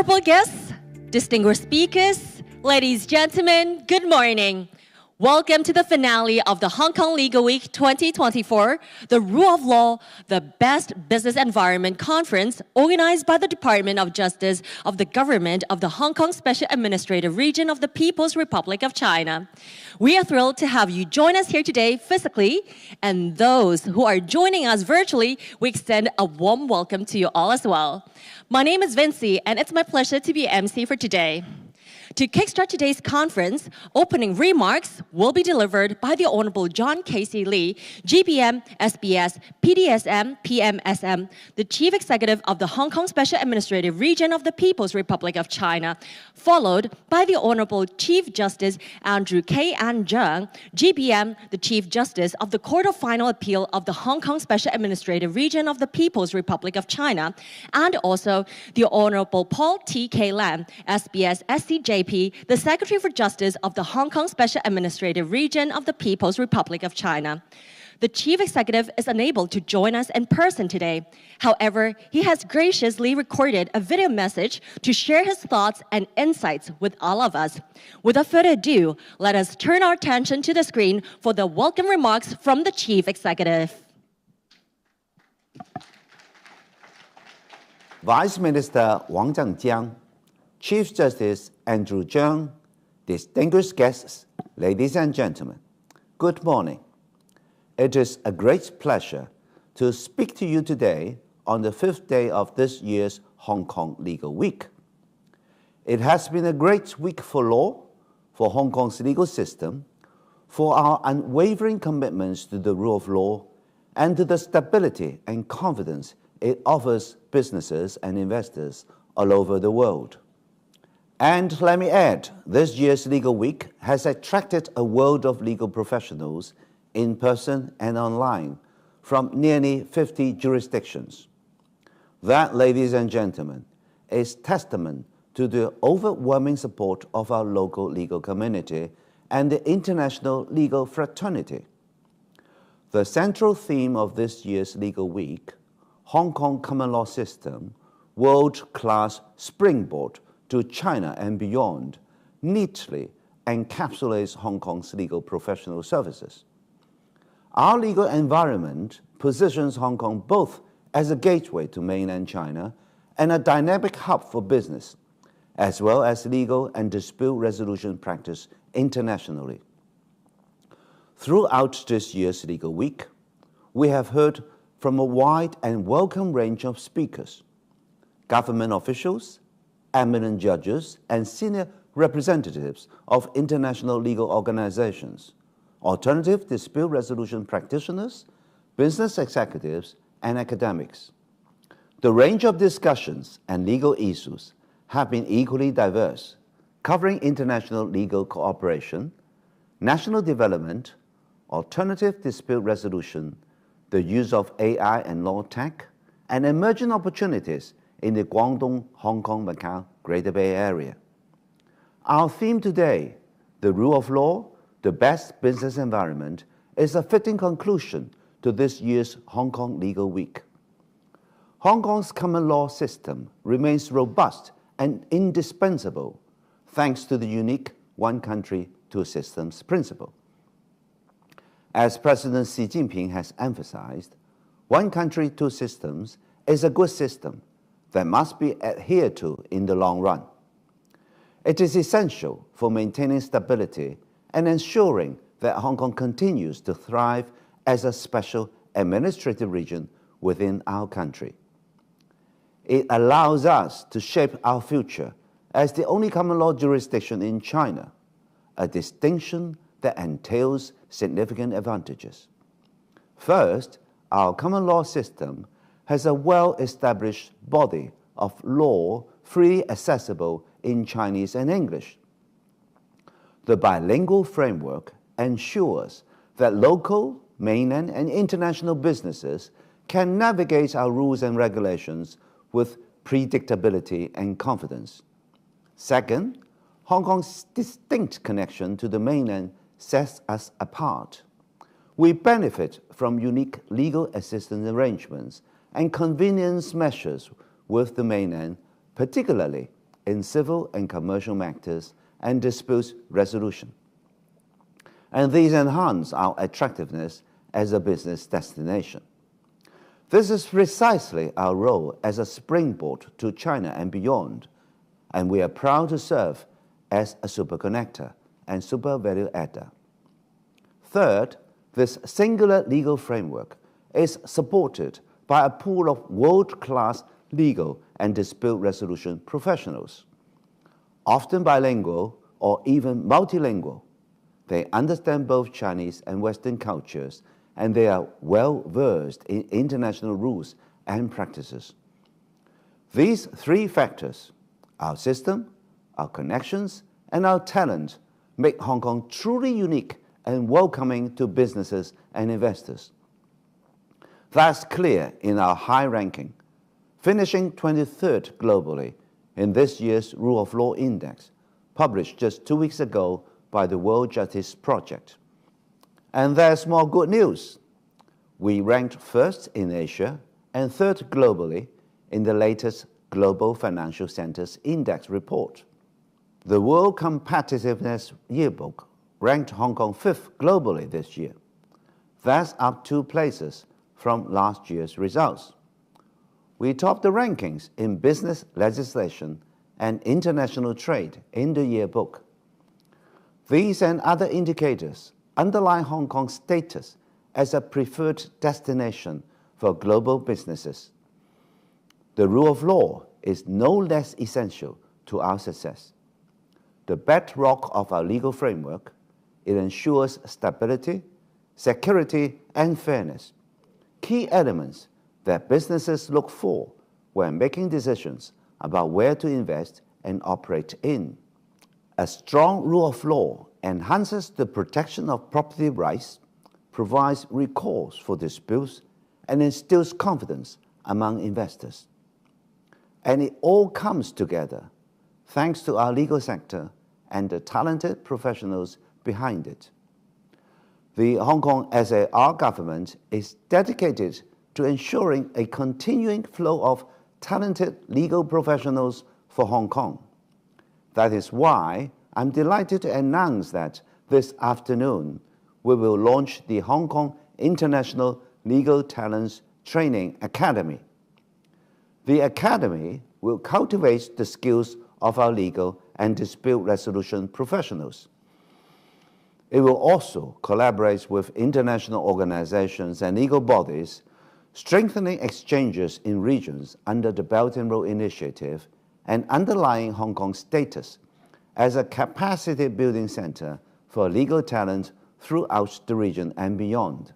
Honorable guests, distinguished speakers, ladies and gentlemen, good morning. Welcome to the finale of the Hong Kong Legal Week 2024, the Rule of Law, the Best Business Environment Conference organized by the Department of Justice of the Government of the Hong Kong Special Administrative Region of the People's Republic of China. We are thrilled to have you join us here today physically, and those who are joining us virtually, we extend a warm welcome to you all as well. My name is Vincy, and it's my pleasure to be MC for today. To kickstart today's conference, opening remarks will be delivered by the Honorable John Casey Lee, GBM, SBS, PDSM, PMSM, the Chief Executive of the Hong Kong Special Administrative Region of the People's Republic of China, followed by the Honorable Chief Justice Andrew K. An Zheng, GBM, the Chief Justice of the Court of Final Appeal of the Hong Kong Special Administrative Region of the People's Republic of China, and also the Honorable Paul T. K. Lam, SBS, SCJ, the Secretary for Justice of the Hong Kong Special Administrative Region of the People's Republic of China. The Chief Executive is unable to join us in person today. However, he has graciously recorded a video message to share his thoughts and insights with all of us. Without further ado, let us turn our attention to the screen for the welcome remarks from the Chief Executive. Vice Minister Wang Zhangjiang, Chief Justice Andrew Zheng, distinguished guests, ladies and gentlemen, good morning. It is a great pleasure to speak to you today on the 5th day of this year's Hong Kong Legal Week. It has been a great week for law, for Hong Kong's legal system, for our unwavering commitments to the rule of law, and to the stability and confidence it offers businesses and investors all over the world. And let me add, this year's Legal Week has attracted a world of legal professionals in person and online from nearly 50 jurisdictions. That, ladies and gentlemen, is testament to the overwhelming support of our local legal community and the international legal fraternity. The central theme of this year's Legal Week, Hong Kong Common Law System, World-Class Springboard to China and beyond, neatly encapsulates Hong Kong's legal professional services. Our legal environment positions Hong Kong both as a gateway to mainland China and a dynamic hub for business, as well as legal and dispute resolution practice internationally. Throughout this year's Legal Week, we have heard from a wide and welcome range of speakers, government officials, eminent judges, and senior representatives of international legal organizations, alternative dispute resolution practitioners, business executives, and academics. The range of discussions and legal issues have been equally diverse, covering international legal cooperation, national development, alternative dispute resolution, the use of AI and law tech, and emerging opportunities in the Guangdong, Hong Kong, Macau, Greater Bay Area. Our theme today, the rule of law, the best business environment, is a fitting conclusion to this year's Hong Kong Legal Week. Hong Kong's common law system remains robust and indispensable thanks to the unique one country, two systems principle. As President Xi Jinping has emphasized, one country, two systems is a good system that must be adhered to in the long run. It is essential for maintaining stability and ensuring that Hong Kong continues to thrive as a special administrative region within our country. It allows us to shape our future as the only common law jurisdiction in China, a distinction that entails significant advantages. First, our common law system has a well-established body of law freely accessible in Chinese and English. The bilingual framework ensures that local, mainland, and international businesses can navigate our rules and regulations with predictability and confidence. Second, Hong Kong's distinct connection to the mainland sets us apart. We benefit from unique legal assistance arrangements and convenience measures with the mainland, particularly in civil and commercial matters and disputes resolution. And these enhance our attractiveness as a business destination. This is precisely our role as a springboard to China and beyond, and we are proud to serve as a super connector and super value adder. Third, this singular legal framework is supported by a pool of world-class legal and dispute resolution professionals, often bilingual or even multilingual. They understand both Chinese and Western cultures, and they are well-versed in international rules and practices. These three factors, our system, our connections, and our talent, make Hong Kong truly unique and welcoming to businesses and investors. That's clear in our high ranking, finishing 23rd globally in this year's Rule of Law Index, published just 2 weeks ago by the World Justice Project. And there's more good news. We ranked first in Asia and third globally in the latest Global Financial Centers Index report. The World Competitiveness Yearbook ranked Hong Kong fifth globally this year. That's up 2 places from last year's results. We topped the rankings in business legislation and international trade in the yearbook. These and other indicators underline Hong Kong's status as a preferred destination for global businesses. The rule of law is no less essential to our success. The bedrock of our legal framework, it ensures stability, security, and fairness, key elements that businesses look for when making decisions about where to invest and operate in. A strong rule of law enhances the protection of property rights, provides recourse for disputes, and instills confidence among investors. And it all comes together thanks to our legal sector and the talented professionals behind it. The Hong Kong SAR government is dedicated to ensuring a continuing flow of talented legal professionals for Hong Kong. That is why I'm delighted to announce that this afternoon we will launch the Hong Kong International Legal Talents Training Academy. The Academy will cultivate the skills of our legal and dispute resolution professionals. It will also collaborate with international organizations and legal bodies, strengthening exchanges in regions under the Belt and Road Initiative and underlying Hong Kong's status as a capacity-building center for legal talent throughout the region and beyond.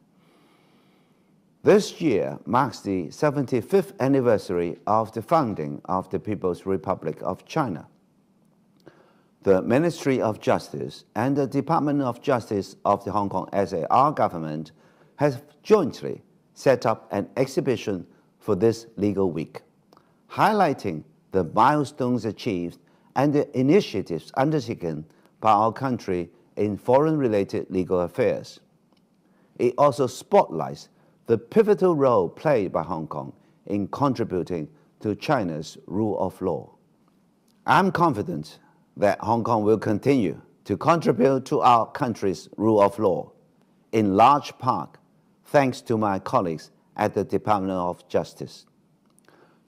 This year marks the 75th anniversary of the founding of the People's Republic of China. The Ministry of Justice and the Department of Justice of the Hong Kong SAR government have jointly set up an exhibition for this legal week, highlighting the milestones achieved and the initiatives undertaken by our country in foreign-related legal affairs. It also spotlights the pivotal role played by Hong Kong in contributing to China's rule of law. I'm confident that Hong Kong will continue to contribute to our country's rule of law, in large part thanks to my colleagues at the Department of Justice.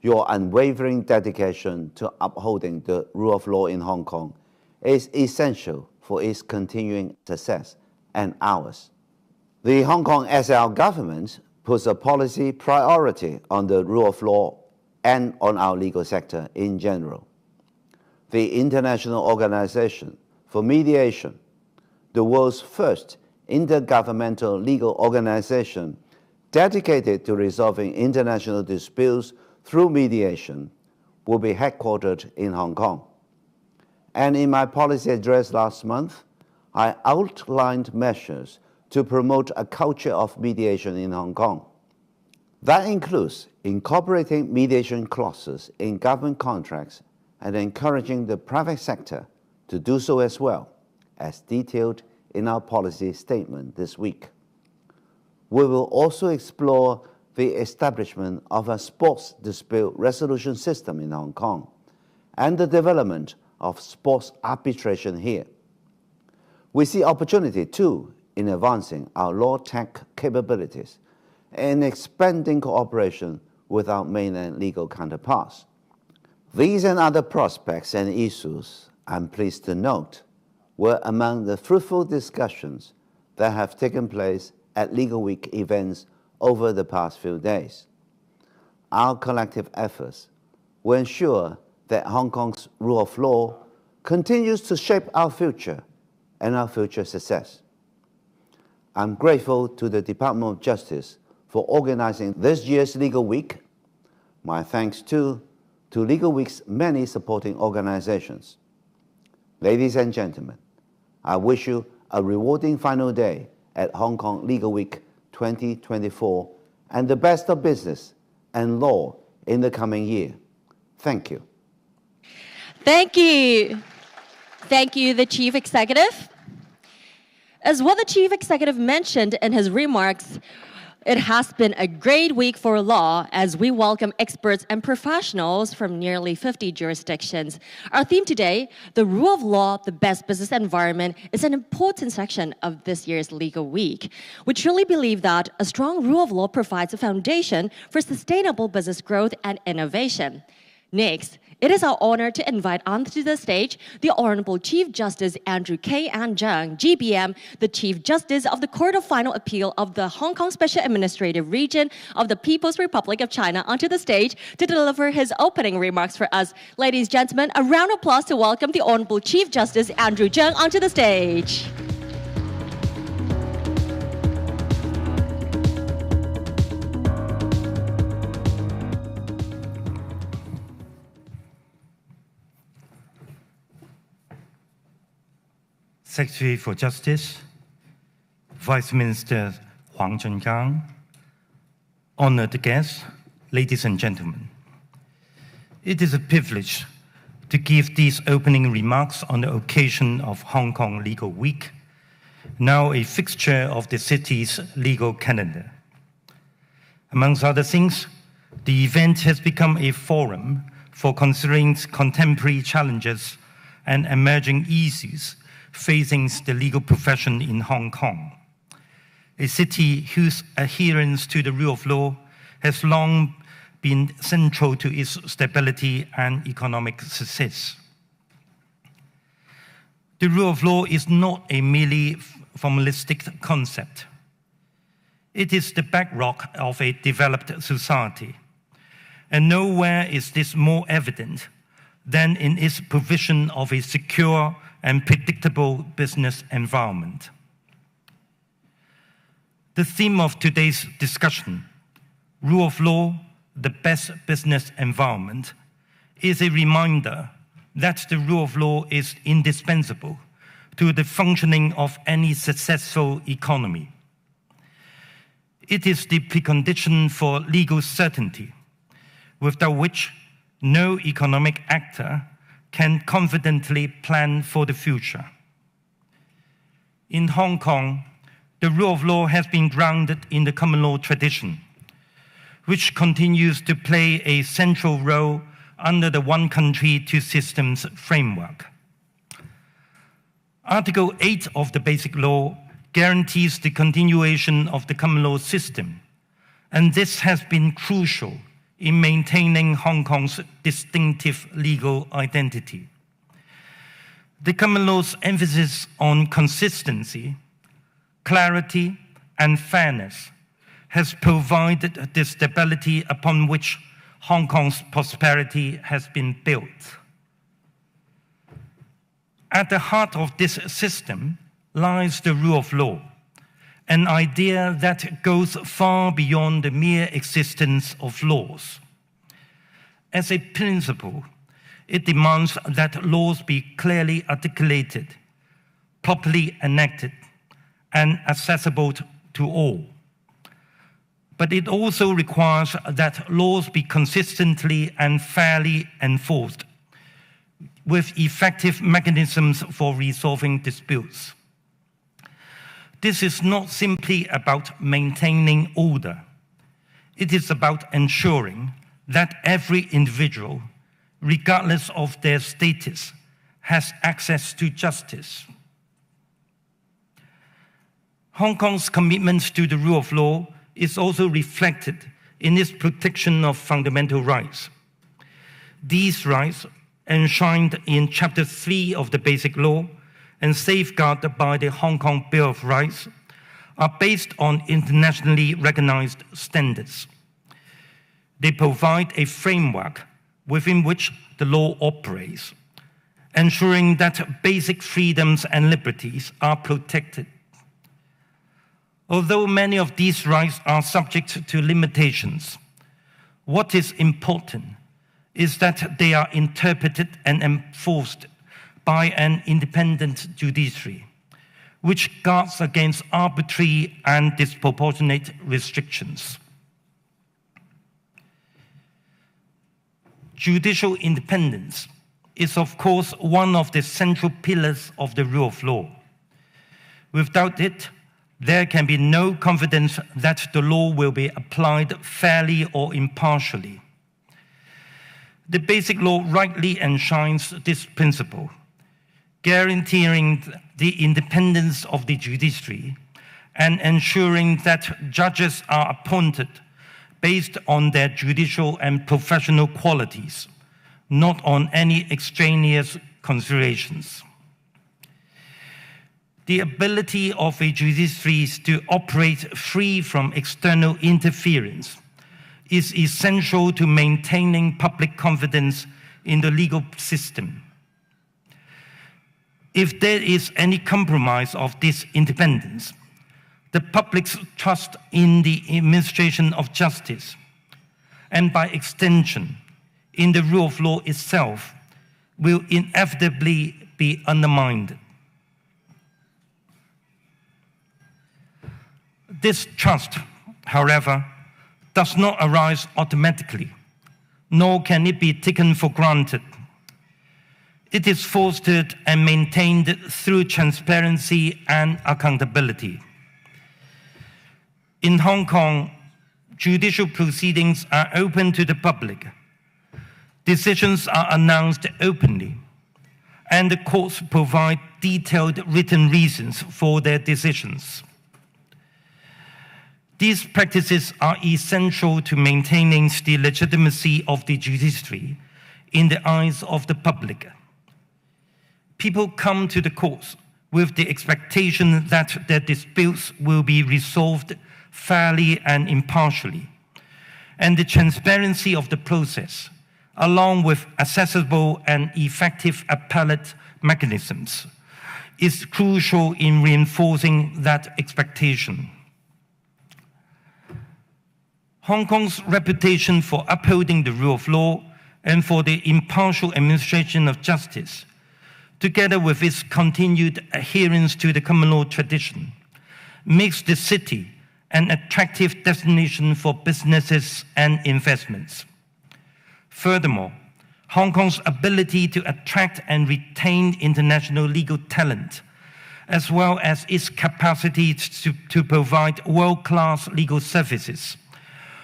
Your unwavering dedication to upholding the rule of law in Hong Kong is essential for its continuing success and ours. The Hong Kong SAR government puts a policy priority on the rule of law and on our legal sector in general. The International Organization for Mediation, the world's first intergovernmental legal organization dedicated to resolving international disputes through mediation, will be headquartered in Hong Kong. And in my policy address last month, I outlined measures to promote a culture of mediation in Hong Kong. That includes incorporating mediation clauses in government contracts and encouraging the private sector to do so as well, as detailed in our policy statement this week. We will also explore the establishment of a sports dispute resolution system in Hong Kong and the development of sports arbitration here. We see opportunity, too, in advancing our law tech capabilities and expanding cooperation with our mainland legal counterparts. These and other prospects and issues, I'm pleased to note, were among the fruitful discussions that have taken place at Legal Week events over the past few days. Our collective efforts will ensure that Hong Kong's rule of law continues to shape our future and our future success. I'm grateful to the Department of Justice for organizing this year's Legal Week. My thanks too to Legal Week's many supporting organizations. Ladies and gentlemen, I wish you a rewarding final day at Hong Kong Legal Week 2024 and the best of business and law in the coming year. Thank you. Thank you. Thank you, the Chief Executive. As what the Chief Executive mentioned in his remarks, it has been a great week for law as we welcome experts and professionals from nearly 50 jurisdictions. Our theme today, the rule of law, the best business environment, is an important section of this year's Legal Week. We truly believe that a strong rule of law provides a foundation for sustainable business growth and innovation. Next, it is our honor to invite onto the stage the Honorable Chief Justice Andrew K. An Zheng, GBM, the Chief Justice of the Court of Final Appeal of the Hong Kong Special Administrative Region of the People's Republic of China, onto the stage to deliver his opening remarks for us. Ladies and gentlemen, a round of applause to welcome the Honorable Chief Justice Andrew Zheng onto the stage. Secretary for Justice, Vice Minister Huang Zhengang, honored guests, ladies and gentlemen. It is a privilege to give these opening remarks on the occasion of Hong Kong Legal Week, now a fixture of the city's legal calendar. Amongst other things, the event has become a forum for considering contemporary challenges and emerging issues facing the legal profession in Hong Kong, a city whose adherence to the rule of law has long been central to its stability and economic success. The rule of law is not a merely formalistic concept. It is the bedrock of a developed society, and nowhere is this more evident than in its provision of a secure and predictable business environment. The theme of today's discussion, rule of law, the best business environment, is a reminder that the rule of law is indispensable to the functioning of any successful economy. It is the precondition for legal certainty, without which no economic actor can confidently plan for the future. In Hong Kong, the rule of law has been grounded in the common law tradition, which continues to play a central role under the one country, two systems framework. Article 8 of the Basic Law guarantees the continuation of the common law system, and this has been crucial in maintaining Hong Kong's distinctive legal identity. The common law's emphasis on consistency, clarity, and fairness has provided the stability upon which Hong Kong's prosperity has been built. At the heart of this system lies the rule of law, an idea that goes far beyond the mere existence of laws. As a principle, it demands that laws be clearly articulated, properly enacted, and accessible to all. But it also requires that laws be consistently and fairly enforced, with effective mechanisms for resolving disputes. This is not simply about maintaining order. It is about ensuring that every individual, regardless of their status, has access to justice. Hong Kong's commitment to the rule of law is also reflected in its protection of fundamental rights. These rights, enshrined in Chapter 3 of the Basic Law and safeguarded by the Hong Kong Bill of Rights, are based on internationally recognized standards. They provide a framework within which the law operates, ensuring that basic freedoms and liberties are protected. Although many of these rights are subject to limitations, what is important is that they are interpreted and enforced by an independent judiciary, which guards against arbitrary and disproportionate restrictions. Judicial independence is, of course, one of the central pillars of the rule of law. Without it, there can be no confidence that the law will be applied fairly or impartially. The Basic Law rightly enshrines this principle, guaranteeing the independence of the judiciary and ensuring that judges are appointed based on their judicial and professional qualities, not on any extraneous considerations. The ability of a judiciary to operate free from external interference is essential to maintaining public confidence in the legal system. If there is any compromise of this independence, the public's trust in the administration of justice, and by extension, in the rule of law itself, will inevitably be undermined. This trust, however, does not arise automatically, nor can it be taken for granted. It is fostered and maintained through transparency and accountability. In Hong Kong, judicial proceedings are open to the public. Decisions are announced openly, and the courts provide detailed written reasons for their decisions. These practices are essential to maintaining the legitimacy of the judiciary in the eyes of the public. People come to the courts with the expectation that their disputes will be resolved fairly and impartially, and the transparency of the process, along with accessible and effective appellate mechanisms, is crucial in reinforcing that expectation. Hong Kong's reputation for upholding the rule of law and for the impartial administration of justice, together with its continued adherence to the common law tradition, makes the city an attractive destination for businesses and investments. Furthermore, Hong Kong's ability to attract and retain international legal talent, as well as its capacity to provide world-class legal services,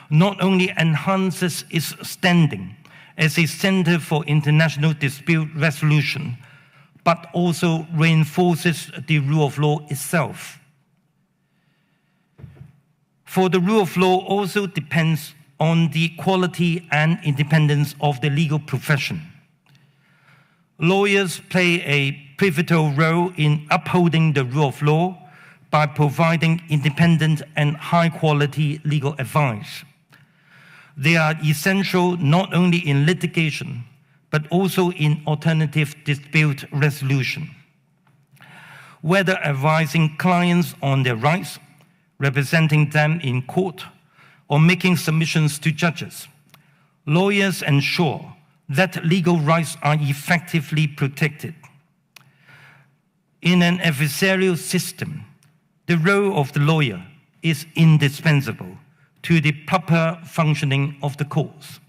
not only enhances its standing as a center for international dispute resolution, but also reinforces the rule of law itself. For the rule of law also depends on the quality and independence of the legal profession. Lawyers play a pivotal role in upholding the rule of law by providing independent and high-quality legal advice. They are essential not only in litigation, but also in alternative dispute resolution. Whether advising clients on their rights, representing them in court, or making submissions to judges, lawyers ensure that legal rights are effectively protected. In an adversarial system, the role of the lawyer is indispensable to the proper functioning of the courts.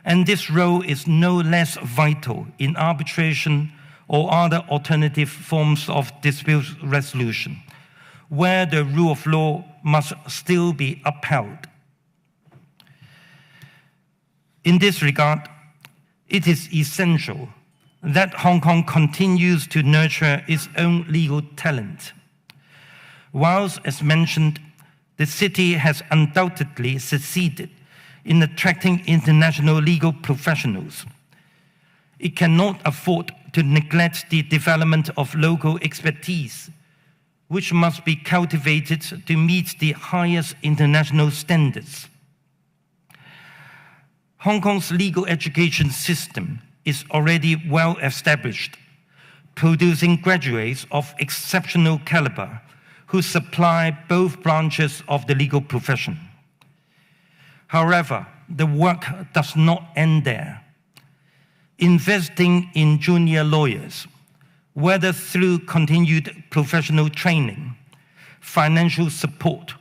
And this role is no less vital in arbitration or other alternative forms of dispute resolution, where the rule of law must still be upheld. In this regard, it is essential that Hong Kong continues to nurture its own legal talent. Whilst, as mentioned, the city has undoubtedly succeeded in attracting international legal professionals, it cannot afford to neglect the development of local expertise, which must be cultivated to meet the highest international standards. Hong Kong's legal education system is already well established, producing graduates of exceptional caliber who supply both branches of the legal profession. However, the work does not end there. Investing in junior lawyers, whether through continued professional training, financial support,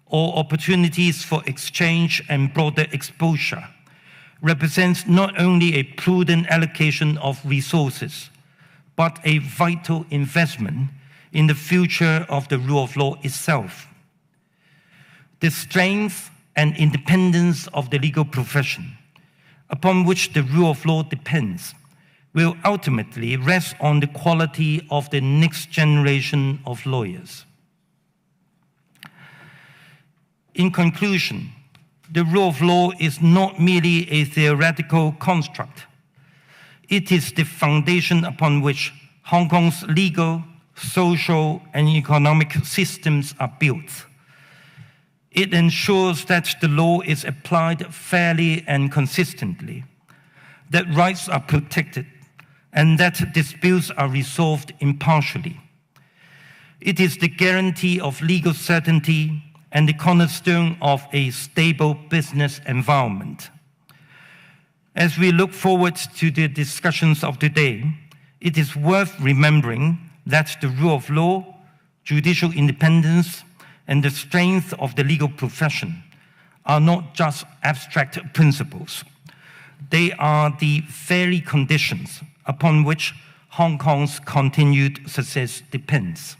or opportunities for exchange and broader exposure, represents not only a prudent allocation of resources, but a vital investment in the future of the rule of law itself. The strength and independence of the legal profession, upon which the rule of law depends, will ultimately rest on the quality of the next generation of lawyers. In conclusion, the rule of law is not merely a theoretical construct. It is the foundation upon which Hong Kong's legal, social, and economic systems are built. It ensures that the law is applied fairly and consistently, that rights are protected, and that disputes are resolved impartially. It is the guarantee of legal certainty and the cornerstone of a stable business environment. As we look forward to the discussions of today, it is worth remembering that the rule of law, judicial independence, and the strength of the legal profession are not just abstract principles. They are the very conditions upon which Hong Kong's continued success depends.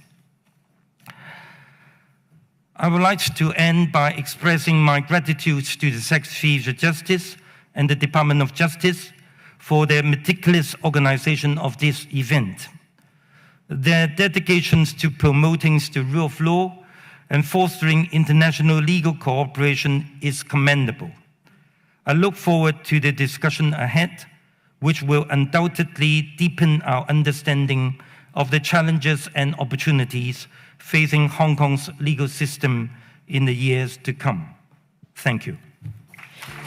I would like to end by expressing my gratitude to the Secretary of Justice and the Department of Justice for their meticulous organization of this event. Their dedications to promoting the rule of law and fostering international legal cooperation is commendable. I look forward to the discussion ahead, which will undoubtedly deepen our understanding of the challenges and opportunities facing Hong Kong's legal system in the years to come. Thank you.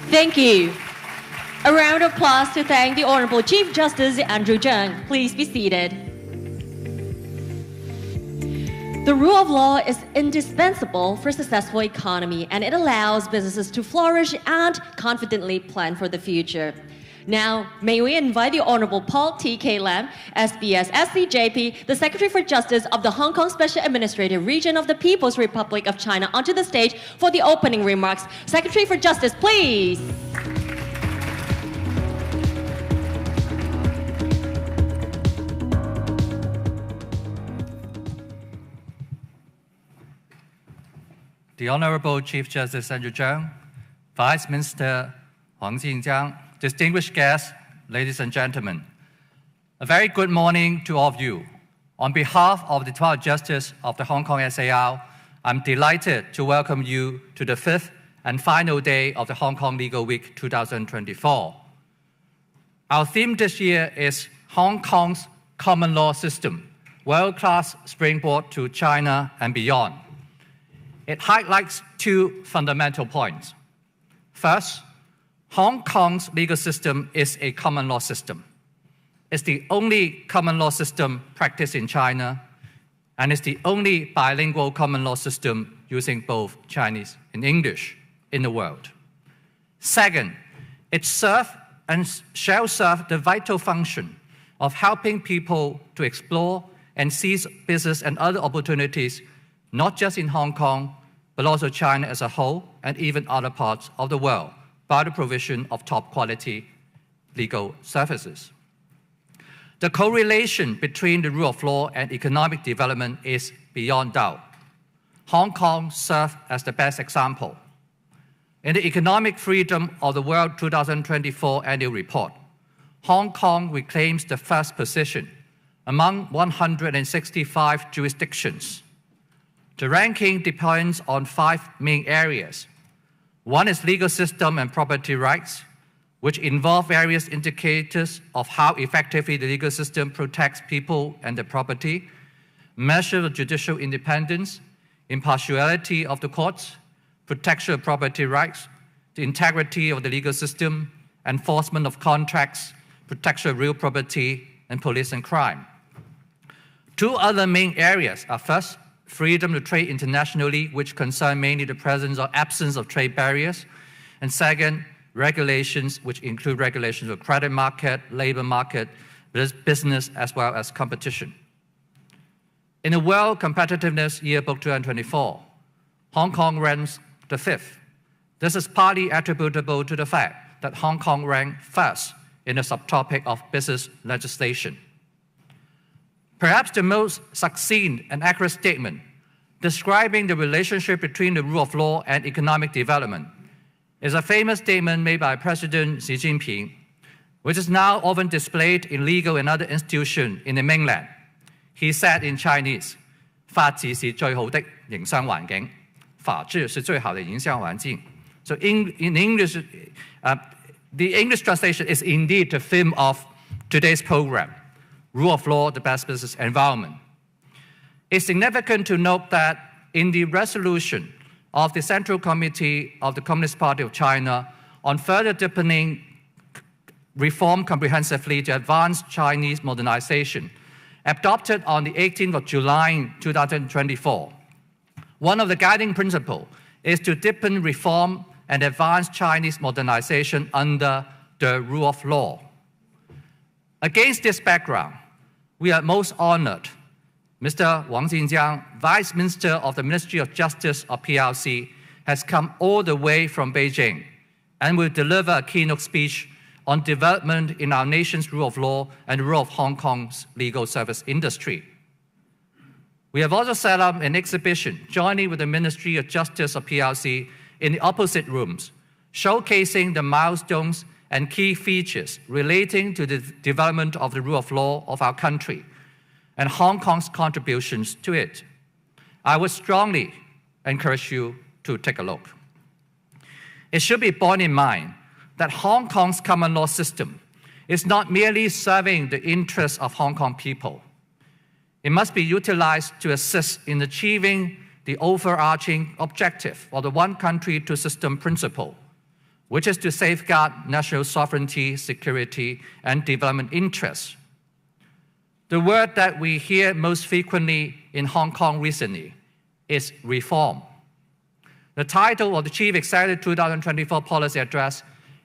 Thank you. A round of applause to thank the Honorable Chief Justice Andrew Cheung. Please be seated. The rule of law is indispensable for a successful economy, and it allows businesses to flourish and confidently plan for the future. Now, may we invite the Honorable Paul T.K. Lam, SBS SCJP, the Secretary for Justice of the Hong Kong Special Administrative Region of the People's Republic of China, onto the stage for the opening remarks. Secretary for Justice, please. The Honorable Chief Justice Andrew Cheung, Vice Minister Huang Xinjiang, distinguished guests, ladies and gentlemen, a very good morning to all of you. On behalf of the Department of Justice of the Hong Kong SAR, I'm delighted to welcome you to the fifth and final day of the Hong Kong Legal Week 2024. Our theme this year is Hong Kong's common law system, world-class springboard to China and beyond. It highlights two fundamental points. First, Hong Kong's legal system is a common law system. It's the only common law system practiced in China, and it's the only bilingual common law system using both Chinese and English in the world. Second, it serves and shall serve the vital function of helping people to explore and seize business and other opportunities, not just in Hong Kong, but also China as a whole and even other parts of the world, by the provision of top-quality legal services. The correlation between the rule of law and economic development is beyond doubt. Hong Kong served as the best example. In the Economic Freedom of the World 2024 Annual Report, Hong Kong reclaims the first position among 165 jurisdictions. The ranking depends on 5 main areas. One is legal system and property rights, which involve various indicators of how effectively the legal system protects people and their property, measure of judicial independence, impartiality of the courts, protection of property rights, the integrity of the legal system, enforcement of contracts, protection of real property, and police and crime. 2 other main areas are first, freedom to trade internationally, which concern mainly the presence or absence of trade barriers, and second, regulations, which include regulations of credit market, labor market, business, as well as competition. In the World Competitiveness Yearbook 2024, Hong Kong ranks the 5th. This is partly attributable to the fact that Hong Kong ranked first in the subtopic of business legislation. Perhaps the most succinct and accurate statement describing the relationship between the rule of law and economic development is a famous statement made by President Xi Jinping, which is now often displayed in legal and other institutions in the mainland. He said in Chinese, 法治是最好的營商環境. 法治是最好的營商環境. So in English, the English translation is indeed the theme of today's program, Rule of Law, the Best Business Environment. It's significant to note that in the resolution of the Central Committee of the Communist Party of China on further deepening reform comprehensively to advance Chinese modernization, adopted on the 18th of July 2024, one of the guiding principles is to deepen reform and advance Chinese modernization under the rule of law. Against this background, we are most honored Mr. Wang Jinjiang, Vice Minister of the Ministry of Justice of PRC, has come all the way from Beijing and will deliver a keynote speech on development in our nation's rule of law and the role of Hong Kong's legal service industry. We have also set up an exhibition joining with the Ministry of Justice of PRC in the opposite rooms, showcasing the milestones and key features relating to the development of the rule of law of our country and Hong Kong's contributions to it. I would strongly encourage you to take a look. It should be borne in mind that Hong Kong's common law system is not merely serving the interests of Hong Kong people. It must be utilized to assist in achieving the overarching objective of the one country, two system principle, which is to safeguard national sovereignty, security, and development interests. The word that we hear most frequently in Hong Kong recently is reform. The title of the Chief Executive 2024 Policy Address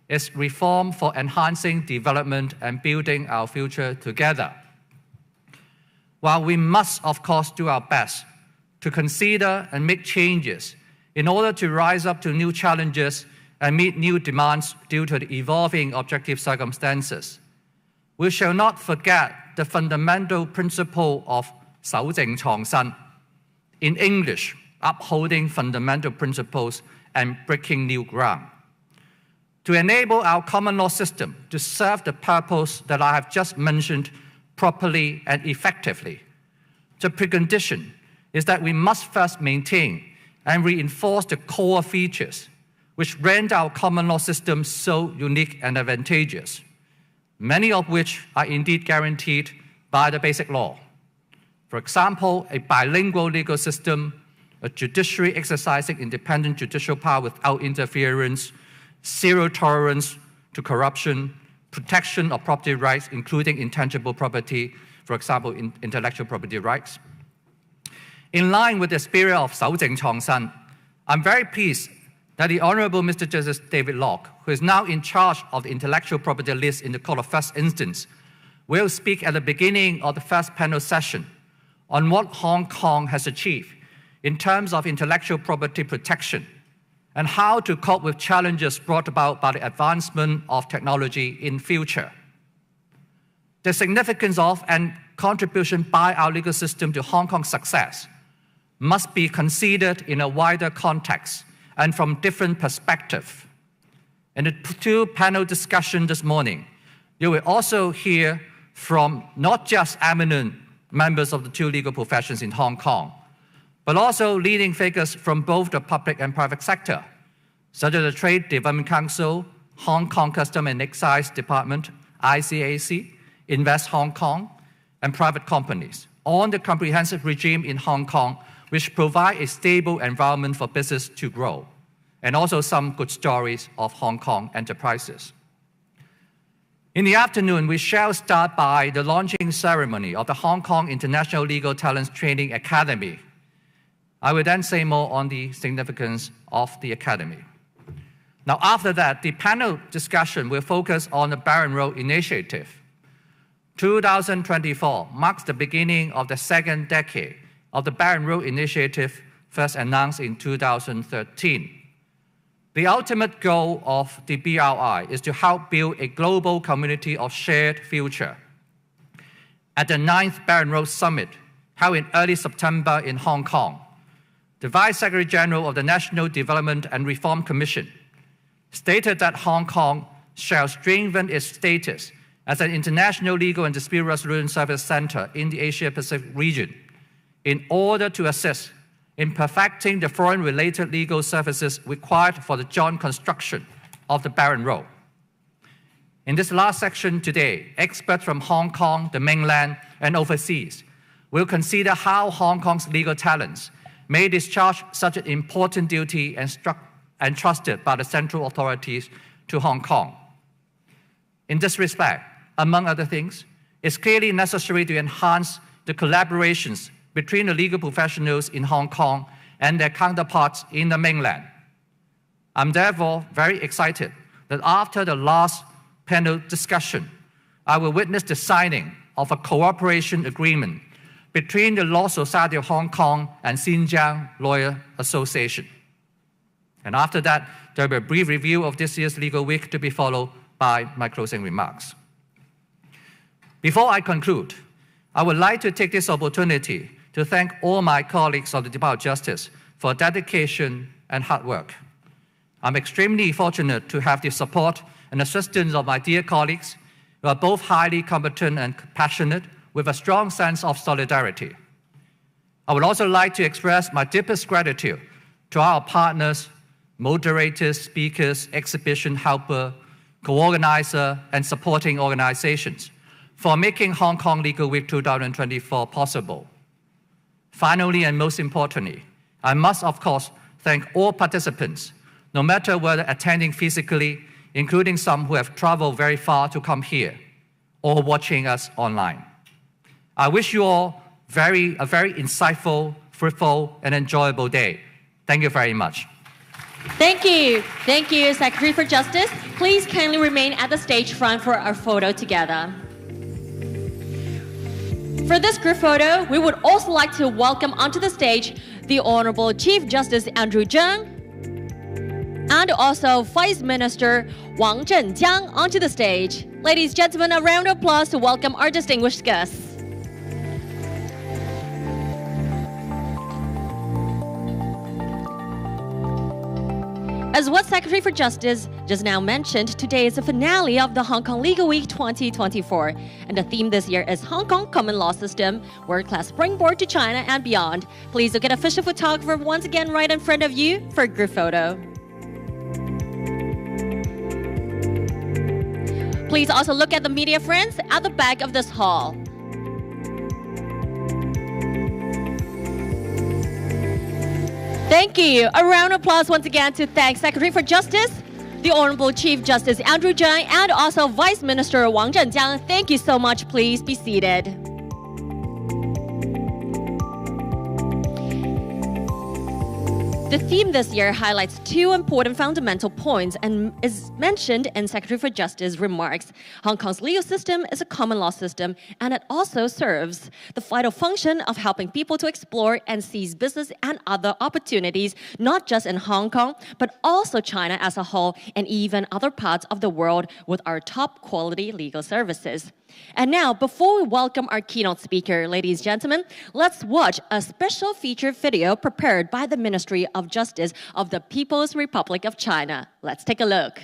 is Reform for Enhancing Development and Building Our Future Together. While we must, of course, do our best to consider and make changes in order to rise up to new challenges and meet new demands due to the evolving objective circumstances, we shall not forget the fundamental principle of 守正創新, in English, upholding fundamental principles and breaking new ground. To enable our common law system to serve the purpose that I have just mentioned properly and effectively, the precondition is that we must first maintain and reinforce the core features which render our common law system so unique and advantageous, many of which are indeed guaranteed by the basic law. For example, a bilingual legal system, a judiciary exercising independent judicial power without interference, zero tolerance to corruption, protection of property rights, including intangible property, for example, intellectual property rights. In line with the spirit of 守正創新, I'm very pleased that the Honourable Mr. Justice David Locke, who is now in charge of the intellectual property list in the Court of First Instance, will speak at the beginning of the first panel session on what Hong Kong has achieved in terms of intellectual property protection and how to cope with challenges brought about by the advancement of technology in future. The significance of and contribution by our legal system to Hong Kong's success must be considered in a wider context and from different perspectives. In the two-panel discussion this morning, you will also hear from not just eminent members of the two legal professions in Hong Kong, but also leading figures from both the public and private sector, such as the Trade Development Council, Hong Kong Customs and Excise Department, ICAC, Invest Hong Kong, and private companies, on the comprehensive regime in Hong Kong, which provide a stable environment for business to grow, and also some good stories of Hong Kong enterprises. In the afternoon, we shall start by the launching ceremony of the Hong Kong International Legal Talents Training Academy. I will then say more on the significance of the Academy. Now, after that, the panel discussion will focus on the Belt and Road Initiative. 2024 marks the beginning of the second decade of the Belt and Road Initiative, first announced in 2013. The ultimate goal of the BRI is to help build a global community of shared future. At the 9th Belt and Road Summit, held in early September in Hong Kong, the Vice Secretary General of the National Development and Reform Commission stated that Hong Kong shall strengthen its status as an international legal and dispute resolution service center in the Asia-Pacific region in order to assist in perfecting the foreign-related legal services required for the joint construction of the Belt and Road. In this last section today, experts from Hong Kong, the mainland, and overseas will consider how Hong Kong's legal talents may discharge such an important duty and trusted by the central authorities to Hong Kong. In this respect, among other things, it's clearly necessary to enhance the collaborations between the legal professionals in Hong Kong and their counterparts in the mainland. I'm therefore very excited that after the last panel discussion, I will witness the signing of a cooperation agreement between the Law Society of Hong Kong and Xinjiang Lawyer Association. And after that, there will be a brief review of this year's Legal Week to be followed by my closing remarks. Before I conclude, I would like to take this opportunity to thank all my colleagues of the Department of Justice for dedication and hard work. I'm extremely fortunate to have the support and assistance of my dear colleagues who are both highly competent and passionate with a strong sense of solidarity. I would also like to express my deepest gratitude to our partners, moderators, speakers, exhibition helper, co-organizer, and supporting organizations for making Hong Kong Legal Week 2024 possible. Finally, and most importantly, I must, of course, thank all participants, no matter whether attending physically, including some who have traveled very far to come here, or watching us online. I wish you all a very insightful, fruitful, and enjoyable day. Thank you very much. Thank you. Thank you, Secretary for Justice. Please kindly remain at the stage front for our photo together. For this group photo, we would also like to welcome onto the stage the Honorable Chief Justice Andrew Zheng and also Vice Minister Wang Zhenjiang onto the stage. Ladies and gentlemen, a round of applause to welcome our distinguished guests. As what Secretary for Justice just now mentioned, today is the finale of the Hong Kong Legal Week 2024. And the theme this year is Hong Kong Common Law System, World-Class Springboard to China and Beyond. Please look at official photographer once again right in front of you for a group photo. Please also look at the media friends at the back of this hall. Thank you. A round of applause once again to thank Secretary for Justice, the Honorable Chief Justice Andrew Zheng, and also Vice Minister Wang Zhenjiang. Thank you so much. Please be seated. The theme this year highlights two important fundamental points and is mentioned in Secretary for Justice's remarks. Hong Kong's legal system is a common law system, and it also serves the vital function of helping people to explore and seize business and other opportunities, not just in Hong Kong, but also China as a whole and even other parts of the world with our top quality legal services. And now, before we welcome our keynote speaker, ladies and gentlemen, let's watch a special featured video prepared by the Ministry of Justice of the People's Republic of China. Let's take a look.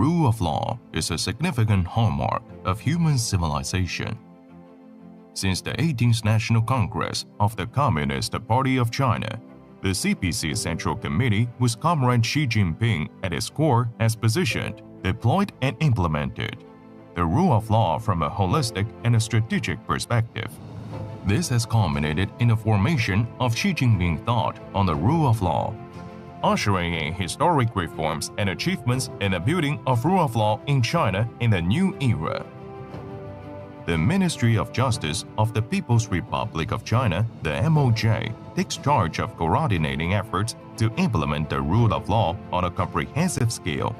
rule of law is a significant hallmark of human civilization. Since the 18th National Congress of the Communist Party of China, the CPC Central Committee, with Comrade Xi Jinping at its core, has positioned, deployed, and implemented the rule of law from a holistic and a strategic perspective. This has culminated in the formation of Xi Jinping thought on the rule of law, ushering in historic reforms and achievements in the building of rule of law in China in the new era. The Ministry of Justice of the People's Republic of China, the MOJ, takes charge of coordinating efforts to implement the rule of law on a comprehensive scale,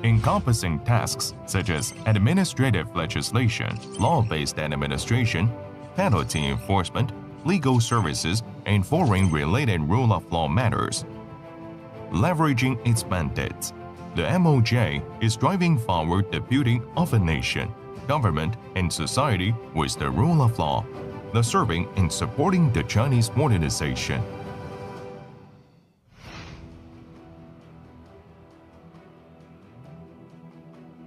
encompassing tasks such as administrative legislation, law-based administration, penalty enforcement, legal services, and foreign-related rule of law matters. Leveraging its mandates, the MOJ is driving forward the building of a nation, government, and society with the rule of law, thus serving and supporting the Chinese modernization.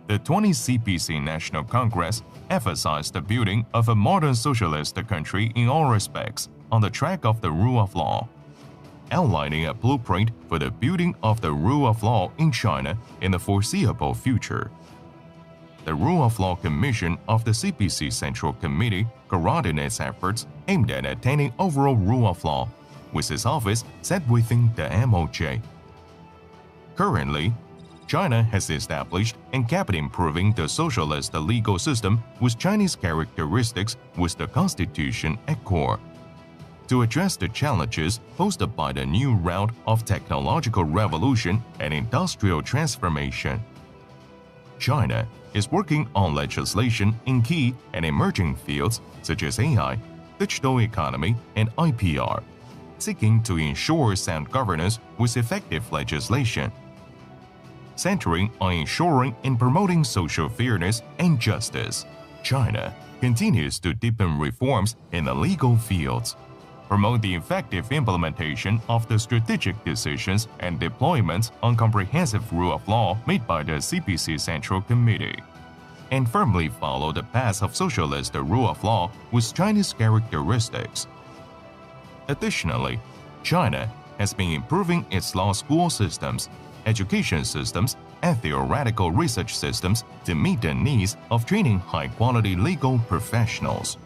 The 20th CPC National Congress emphasized the building of a modern socialist country in all respects on the track of the rule of law, outlining a blueprint for the building of the rule of law in China in the foreseeable future. The Rule of Law Commission of the CPC Central Committee coordinates efforts aimed at attaining overall rule of law, with its office set within the MOJ. Currently, China has established and kept improving the socialist legal system with Chinese characteristics with the Constitution at core. To address the challenges posed by the new round of technological revolution and industrial transformation, China is working on legislation in key and emerging fields such as AI, digital economy, and IPR, seeking to ensure sound governance with effective legislation. Centering on ensuring and promoting social fairness and justice, China continues to deepen reforms in the legal fields, promote the effective implementation of the strategic decisions and deployments on comprehensive rule of law made by the CPC Central Committee, and firmly follow the path of socialist rule of law with Chinese characteristics. Additionally, China has been improving its law school systems, education systems, and theoretical research systems to meet the needs of training high-quality legal professionals.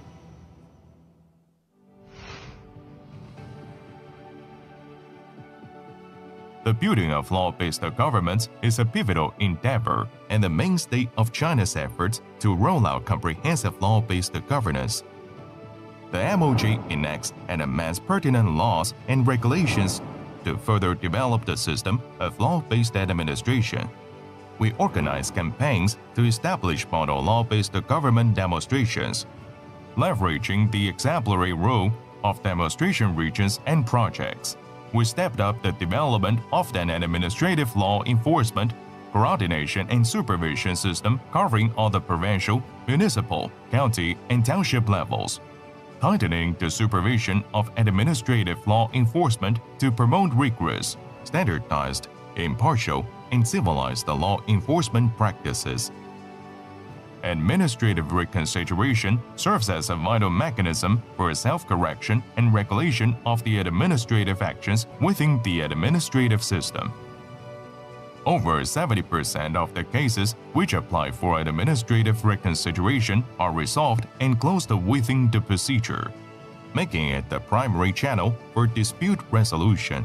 The building of law-based governments is a pivotal endeavor and the mainstay of China's efforts to roll out comprehensive law-based governance. The MOJ enacts and amends pertinent laws and regulations to further develop the system of law-based administration. We organize campaigns to establish model law-based government demonstrations, leveraging the exemplary role of demonstration regions and projects. We stepped up the development of an administrative law enforcement, coordination, and supervision system covering all the provincial, municipal, county, and township levels, tightening the supervision of administrative law enforcement to promote rigorous, standardized, impartial, and civilized law enforcement practices. Administrative reconsideration serves as a vital mechanism for self-correction and regulation of the administrative actions within the administrative system. Over 70% of the cases which apply for administrative reconsideration are resolved and closed within the procedure, making it the primary channel for dispute resolution.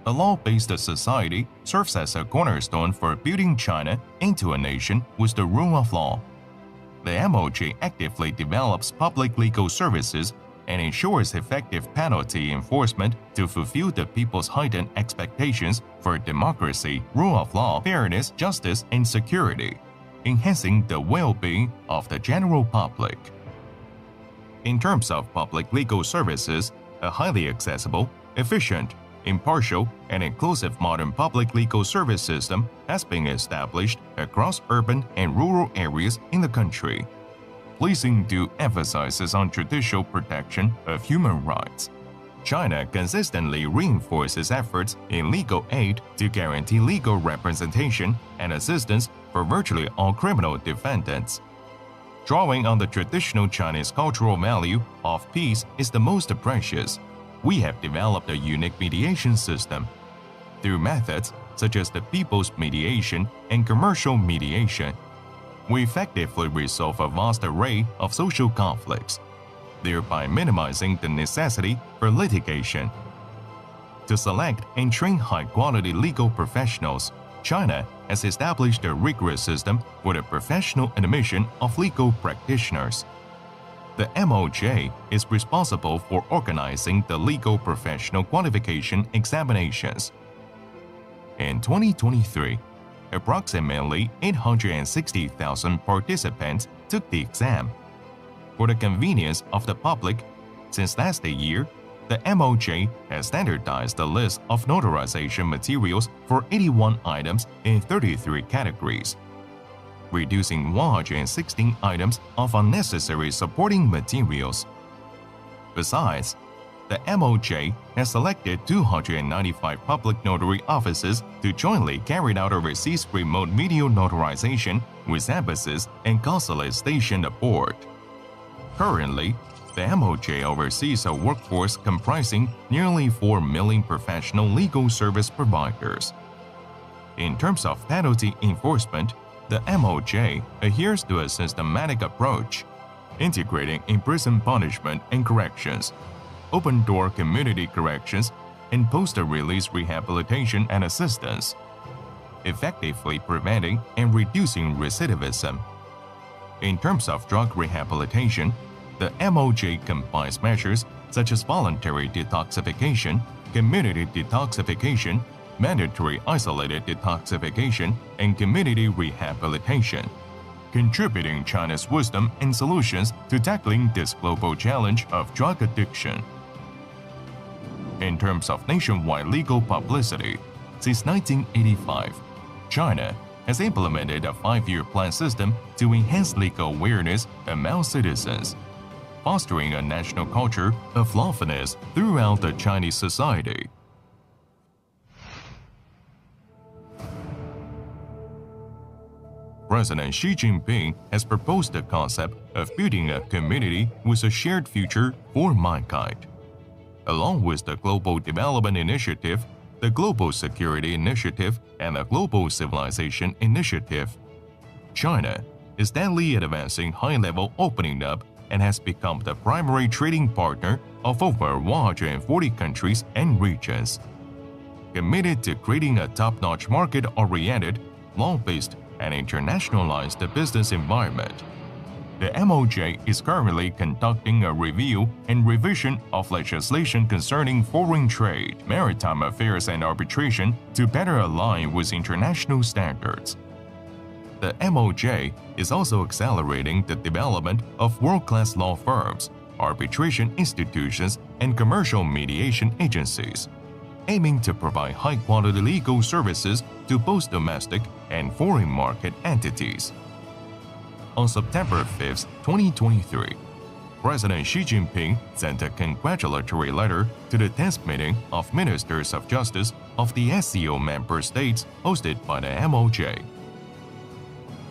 A law-based society serves as a cornerstone for building China into a nation with the rule of law. The MOJ actively develops public legal services and ensures effective penalty enforcement to fulfill the people's heightened expectations for democracy, rule of law, fairness, justice, and security, enhancing the well-being of the general public. In terms of public legal services, a highly accessible, efficient, impartial, and inclusive modern public legal service system has been established across urban and rural areas in the country, pleasing to emphasizes on judicial protection of human rights. China consistently reinforces efforts in legal aid to guarantee legal representation and assistance for virtually all criminal defendants. Drawing on the traditional Chinese cultural value of peace is the most precious, we have developed a unique mediation system. Through methods such as the people's mediation and commercial mediation, we effectively resolve a vast array of social conflicts, thereby minimizing the necessity for litigation. To select and train high-quality legal professionals, China has established a rigorous system for the professional admission of legal practitioners. The MOJ is responsible for organizing the legal professional qualification examinations. In 2023, approximately 860,000 participants took the exam. For the convenience of the public, since last year, the MOJ has standardized the list of notarization materials for 81 items in 33 categories, reducing 116 items of unnecessary supporting materials. Besides, the MOJ has selected 295 public notary offices to jointly carry out overseas remote video notarization with embassies and consulates stationed abroad. Currently, the MOJ oversees a workforce comprising nearly 4 million professional legal service providers. In terms of penalty enforcement, the MOJ adheres to a systematic approach, integrating in-prison punishment and corrections, open-door community corrections, and post-release rehabilitation and assistance, effectively preventing and reducing recidivism. In terms of drug rehabilitation, the MOJ combines measures such as voluntary detoxification, community detoxification, mandatory isolated detoxification, and community rehabilitation, contributing China's wisdom and solutions to tackling this global challenge of drug addiction. In terms of nationwide legal publicity, since 1985, China has implemented a 5-year plan system to enhance legal awareness among citizens, fostering a national culture of lawfulness throughout the Chinese society. President Xi Jinping has proposed the concept of building a community with a shared future for mankind. Along with the Global Development Initiative, the Global Security Initiative, and the Global Civilization Initiative, China is steadily advancing high-level opening up and has become the primary trading partner of over 140 countries and regions. Committed to creating a top-notch market-oriented, law-based, and internationalized business environment, the MOJ is currently conducting a review and revision of legislation concerning foreign trade, maritime affairs, and arbitration to better align with international standards. The MOJ is also accelerating the development of world-class law firms, arbitration institutions, and commercial mediation agencies, aiming to provide high-quality legal services to both domestic and foreign market entities. On September 5, 2023, President Xi Jinping sent a congratulatory letter to the 10th meeting of Ministers of Justice of the SCO member states hosted by the MOJ.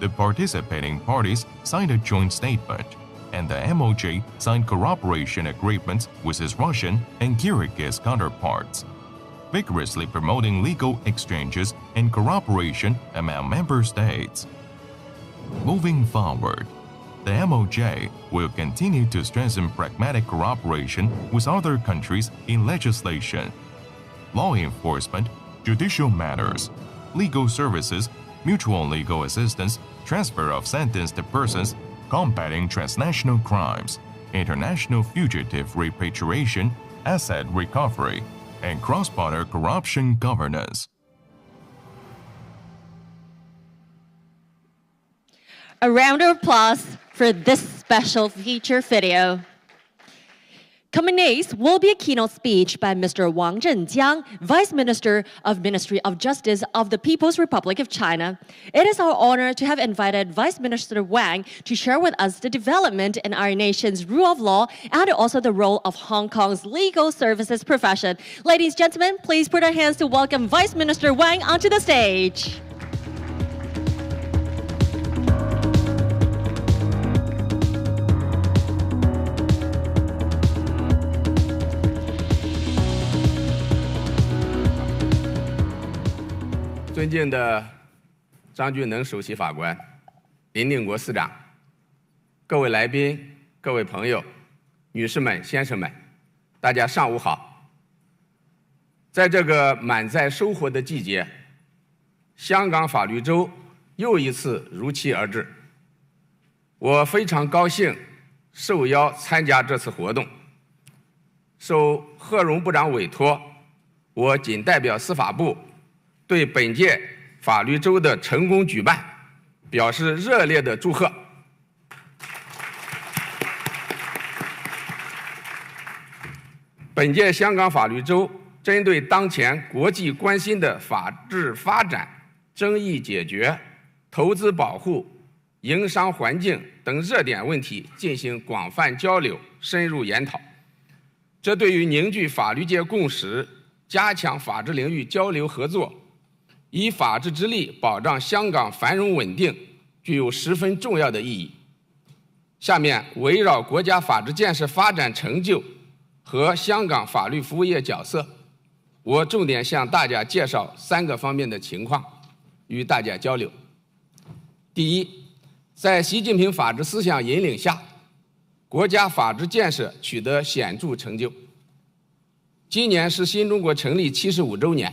The participating parties signed a joint statement, and the MOJ signed cooperation agreements with its Russian and Kyrgyz counterparts, vigorously promoting legal exchanges and cooperation among member states. Moving forward, the MOJ will continue to strengthen pragmatic cooperation with other countries in legislation, law enforcement, judicial matters, legal services, mutual legal assistance, transfer of sentenced persons, combating transnational crimes, international fugitive repatriation, asset recovery, and cross-border corruption governance. A round of applause for this special feature video. Coming next will be a keynote speech by Mr. Wang Zhenjiang, Vice Minister of Ministry of Justice of the People's Republic of China. It is our honor to have invited Vice Minister Wang to share with us the development in our nation's rule of law and also the role of Hong Kong's legal services profession. Ladies and gentlemen, please put our hands to welcome Vice Minister Wang onto the stage. 尊敬的张举能首席法官、林定国司长、各位来宾、各位朋友、女士们、先生们，大家上午好。在这个满载收获的季节，香港法律周又一次如期而至。我非常高兴受邀参加这次活动。受贺荣部长委托，我谨代表司法部 对本届法律周的成功举办表示热烈的祝贺。本届香港法律周针对当前国际关心的法治发展、争议解决、投资保护、营商环境等热点问题进行广泛交流、深入研讨。这对于凝聚法律界共识、加强法治领域交流合作， 以法治之力保障香港繁荣稳定，具有十分重要的意义。下面围绕国家法治建设发展成就和香港法律服务业角色，我重点向大家介绍3个方面的情况，与大家交流。第一，在习近平法治思想引领下，国家法治建设取得显著成就。今年是新中国成立75周年。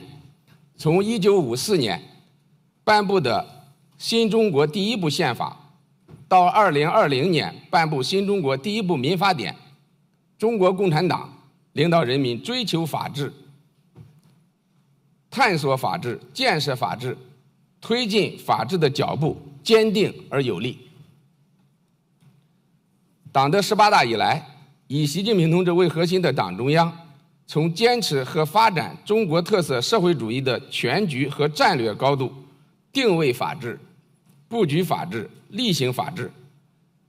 从1954年颁布的新中国第一部宪法，到2020年颁布新中国第一部民法典，中国共产党领导人民追求法治、探索法治、建设法治、推进法治的脚步坚定而有力。党的18大以来，以习近平同志为核心的党中央 从坚持和发展中国特色社会主义的全局和战略高度，定位法治、布局法治、例行法治，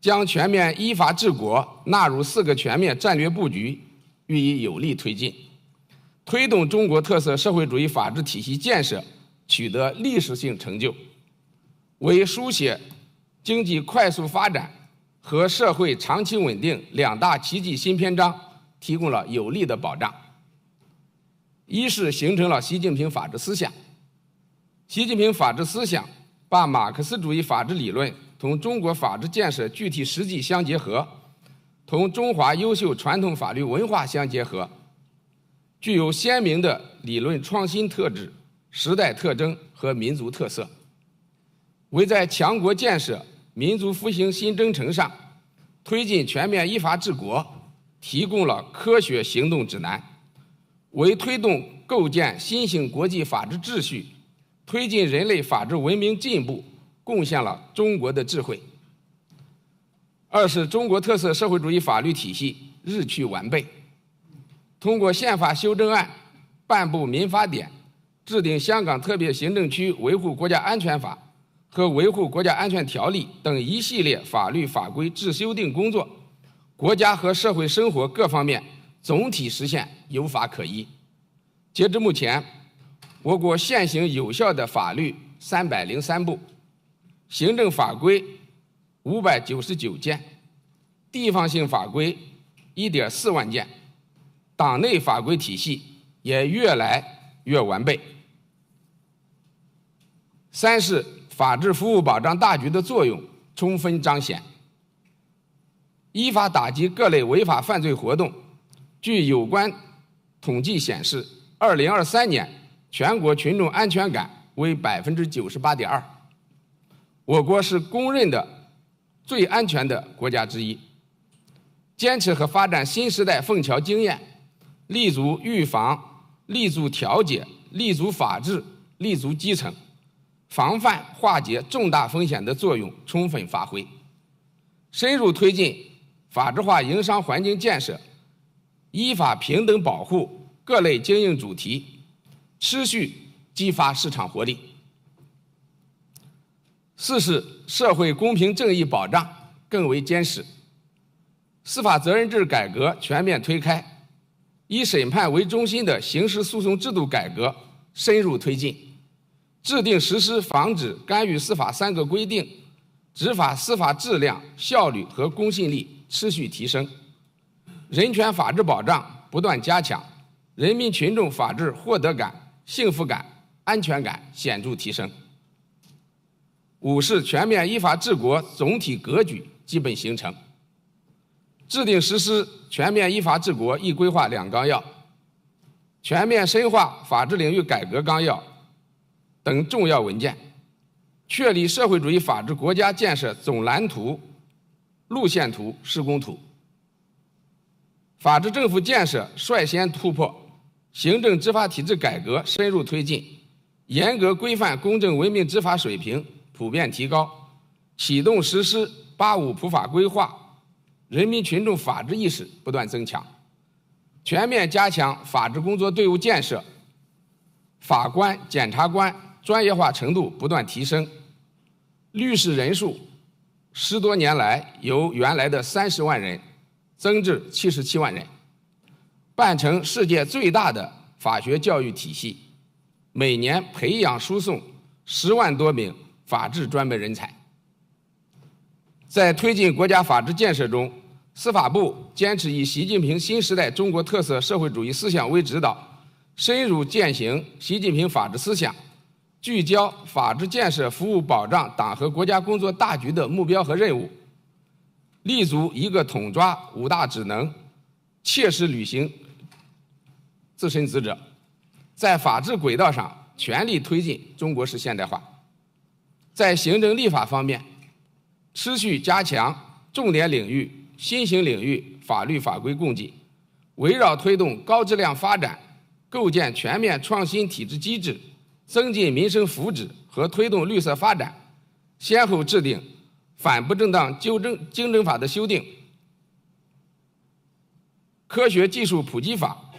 将全面依法治国纳入4个全面战略布局，予以有力推进，推动中国特色社会主义法治体系建设取得历史性成就，为书写经济快速发展和社会长期稳定2大奇迹新篇章提供了有力的保障。 一是形成了习近平法治思想。习近平法治思想把马克思主义法治理论同中国法治建设具体实际相结合，同中华优秀传统法律文化相结合，具有鲜明的理论创新特质、时代特征和民族特色，为在强国建设、民族复兴新征程上推进全面依法治国提供了科学行动指南。 为推动构建新型国际法治秩序、推进人类法治文明进步，贡献了中国的智慧。二是中国特色社会主义法律体系日趋完备，通过宪法修正案、颁布民法典、制定香港特别行政区维护国家安全法和维护国家安全条例等一系列法律法规制修订工作，国家和社会生活各方面 总体实现有法可依。截至目前，我国现行有效的法律303部，行政法规599件，地方性法规1.4万件，党内法规体系也越来越完备。三是法治服务保障大局的作用充分彰显，依法打击各类违法犯罪活动。 据有关统计显示，2023年全国群众安全感为98.2%，我国是公认的最安全的国家之一。坚持和发展新时代凤桥经验，立足预防、立足调解、立足法治、立足基层，防范化解重大风险的作用充分发挥，深入推进法治化营商环境建设，依法平等保护各类经营主题，持续激发市场活力。4是社会公平正义保障更为坚实，司法责任制改革全面推开，以审判为中心的刑事诉讼制度改革深入推进，制定实施防止干预司法3个规定，执法司法质量、效率和公信力持续提升，人权法治保障不断加强，人民群众法治获得感、幸福感、安全感显著提升。5是全面依法治国总体格局基本形成，制定实施全面依法治国一规划2纲要、全面深化法治领域改革纲要等重要文件，确立社会主义法治国家建设总蓝图、路线图、施工图。法治政府建设率先突破，行政执法体制改革深入推进，严格规范公正文明执法水平普遍提高，启动实施85普法规划，人民群众法治意识不断增强，全面加强法治工作队伍建设，法官、检察官专业化程度不断提升，律师人数10多年来由原来的30万人增至77万人，办成世界最大的法学教育体系，每年培养输送10万多名法治专门人才。在推进国家法治建设中，司法部坚持以习近平新时代中国特色社会主义思想为指导，深入践行习近平法治思想，聚焦法治建设服务保障党和国家工作大局的目标和任务，立足一个统抓5大职能，切实履行自身职责，在法治轨道上全力推进中国式现代化。在行政立法方面，持续加强重点领域、新型领域法律法规供给，围绕推动高质量发展、构建全面创新体制机制、增进民生福祉和推动绿色发展，先后制定反不正当竞争法的修订、科学技术普及法、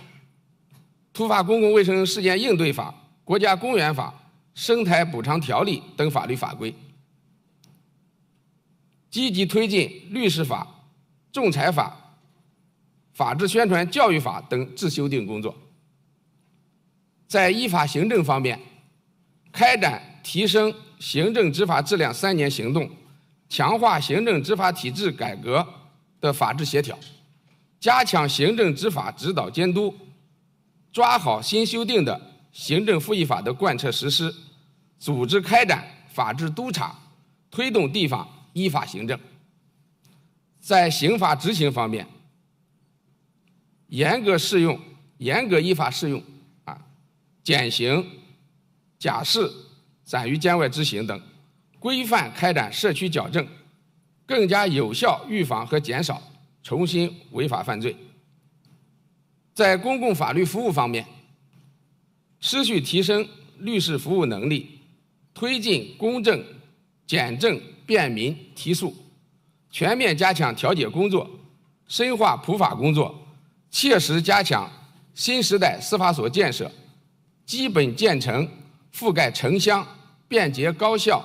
突发公共卫生事件应对法、国家公园法、生态补偿条例等法律法规，积极推进律师法、仲裁法、法治宣传教育法等制修订工作。在依法行政方面，开展提升行政执法质量3年行动，强化行政执法体制改革的法治协调，加强行政执法指导监督，抓好新修订的行政复议法的贯彻实施，组织开展法治督查，推动地方依法行政。在刑法执行方面，严格依法适用减刑、假释、暂于监外执行等，规范开展社区矫正，更加有效预防和减少重新违法犯罪。在公共法律服务方面，持续提升律师服务能力，推进公正、简政、便民提诉，全面加强调解工作，深化普法工作，切实加强新时代司法所建设，基本建成覆盖城乡、便捷高效、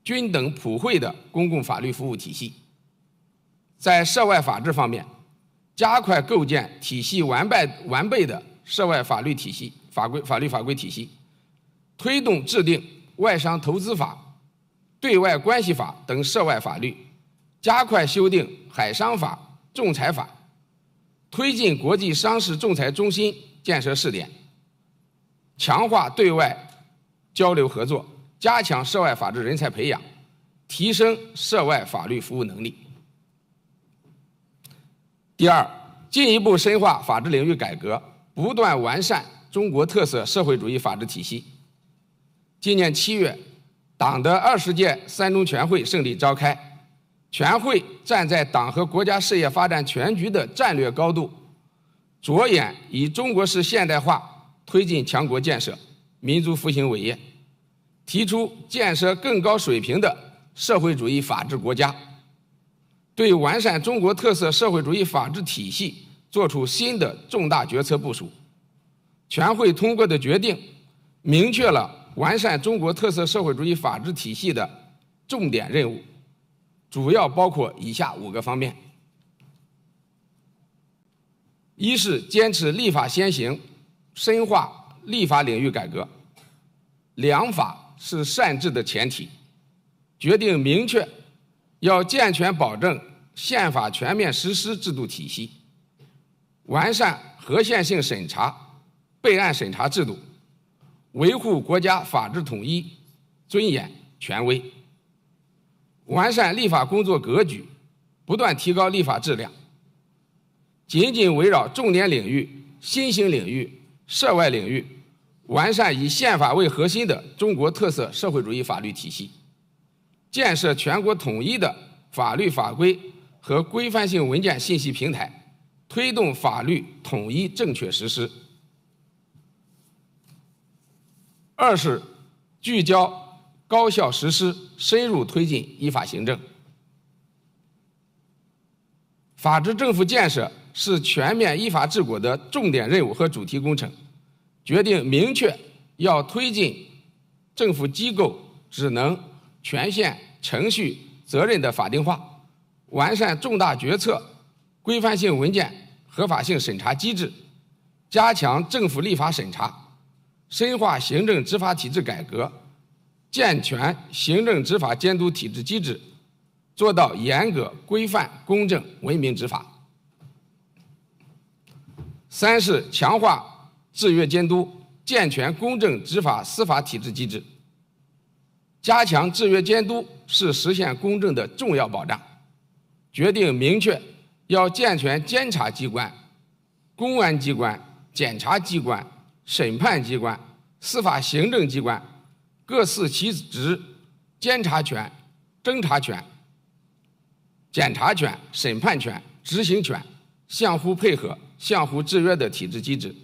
均等普惠的公共法律服务体系。在涉外法治方面，加快构建体系完备的涉外法律体系、法律法规体系，推动制定外商投资法、对外关系法等涉外法律，加快修订海商法、仲裁法，推进国际商事仲裁中心建设试点，强化对外交流合作，加强涉外法治人才培养，提升涉外法律服务能力。第二，进一步深化法治领域改革，不断完善中国特色社会主义法治体系。今年7月，党的20届3中全会胜利召开，全会站在党和国家事业发展全局的战略高度，着眼以中国式现代化推进强国建设、民族复兴伟业，提出建设更高水平的社会主义法治国家，对完善中国特色社会主义法治体系作出新的重大决策部署。全会通过的决定明确了完善中国特色社会主义法治体系的重点任务，主要包括以下5个方面：一是坚持立法先行，深化立法领域改革。良法是善治的前提，决定明确要健全保证宪法全面实施制度体系，完善合宪性审查、备案审查制度，维护国家法治统一、尊严、权威，完善立法工作格局，不断提高立法质量。紧紧围绕重点领域、新兴领域、涉外领域，完善以宪法为核心的中国特色社会主义法律体系，建设全国统一的法律法规和规范性文件信息平台，推动法律统一正确实施。二是聚焦高效实施，深入推进依法行政。法治政府建设是全面依法治国的重点任务和主题工程，决定明确要推进政府机构职能、权限、程序、责任的法定化，完善重大决策、规范性文件合法性审查机制，加强政府立法审查，深化行政执法体制改革，健全行政执法监督体制机制，做到严格、规范、公正、文明执法。三是强化制约监督，健全公正执法司法体制机制。加强制约监督是实现公正的重要保障，决定明确要健全监察机关、公安机关、检察机关、审判机关、司法行政机关各司其职，监察权、侦查权、检察权、审判权、执行权相互配合、相互制约的体制机制，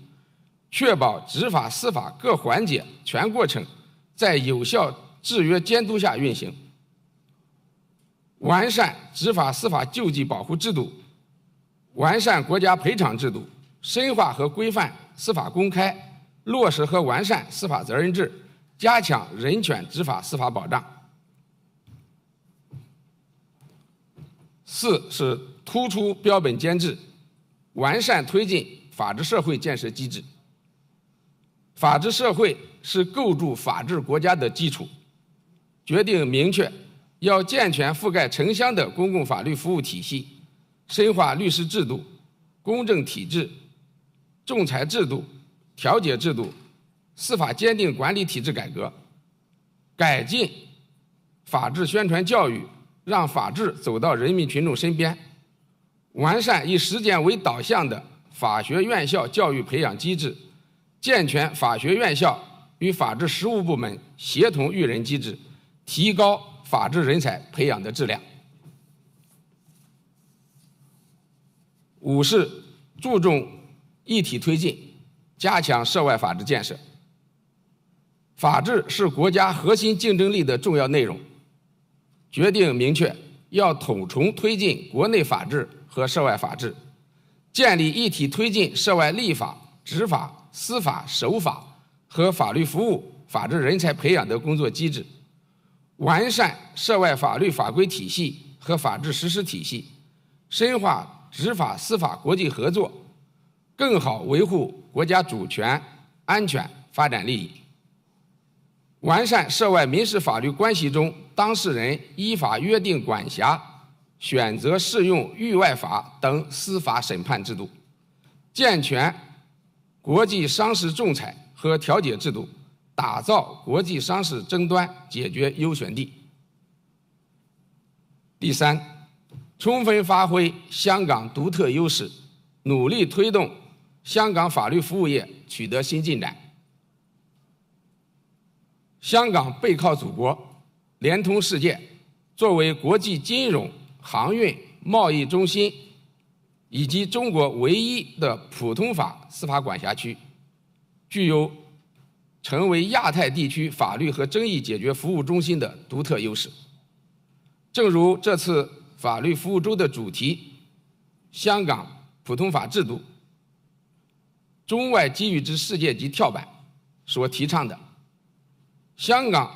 确保执法司法各环节全过程在有效制约监督下运行。完善执法司法救济保护制度，完善国家赔偿制度，深化和规范司法公开，落实和完善司法责任制，加强人权执法司法保障。四是突出标本兼治，完善推进法治社会建设机制。法治社会是构筑法治国家的基础，决定明确要健全覆盖城乡的公共法律服务体系，深化律师制度、公证体制、仲裁制度、调解制度、司法鉴定管理体制改革，改进法治宣传教育，让法治走到人民群众身边，完善以实践为导向的法学院校教育培养机制，健全法学院校与法治实务部门协同育人机制，提高法治人才培养的质量。五是注重一体推进，加强涉外法治建设。法治是国家核心竞争力的重要内容，决定明确要统筹推进国内法治和涉外法治，建立一体推进涉外立法、执法、司法、守法和法律服务、法治人才培养的工作机制，完善涉外法律法规体系和法治实施体系，深化执法司法国际合作，更好维护国家主权、安全、发展利益。完善涉外民事法律关系中当事人依法约定管辖、选择适用域外法等司法审判制度，健全国际商事仲裁和调解制度，打造国际商事争端解决优选地。第三，充分发挥香港独特优势，努力推动香港法律服务业取得新进展。香港背靠祖国，连通世界，作为国际金融、航运、贸易中心，以及中国唯一的普通法司法管辖区，具有成为亚太地区法律和争议解决服务中心的独特优势。正如这次法律服务周的主题“香港普通法制度、中外机遇之世界级跳板所提倡的，香港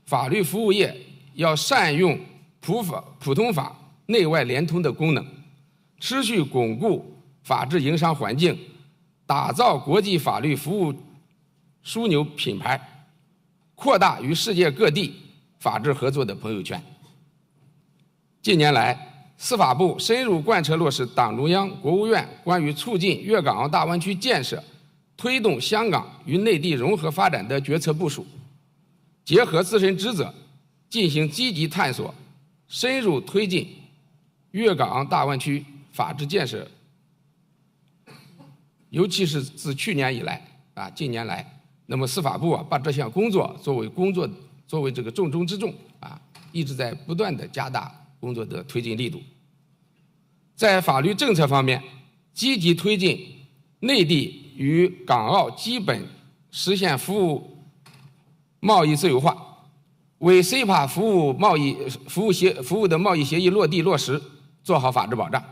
法律服务业要善用普通法内外联通的功能，持续巩固法治营商环境，打造国际法律服务枢纽品牌，扩大与世界各地法治合作的朋友圈。近年来，司法部深入贯彻落实党中央、国务院关于促进粤港澳大湾区建设、推动香港与内地融合发展的决策部署，结合自身职责，进行积极探索，深入推进粤港澳大湾区法治建设。尤其是自去年以来近年来，那么司法部把这项工作作为这个重中之重一直在不断的加大工作的推进力度。在法律政策方面，积极推进内地与港澳基本实现服务贸易自由化，为 CEPA 服务的贸易协议落地落实做好法治保障，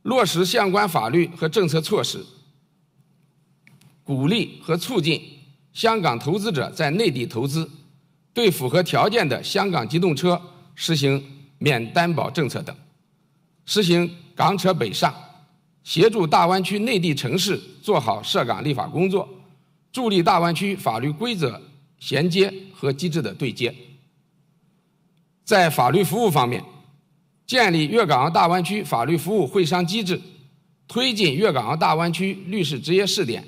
落实相关法律和政策措施，鼓励和促进香港投资者在内地投资，对符合条件的香港机动车实行免担保政策等，实行港车北上，协助大湾区内地城市做好涉港立法工作，助力大湾区法律规则衔接和机制的对接。在法律服务方面，建立粤港澳大湾区法律服务会商机制，推进粤港澳大湾区律师职业试点，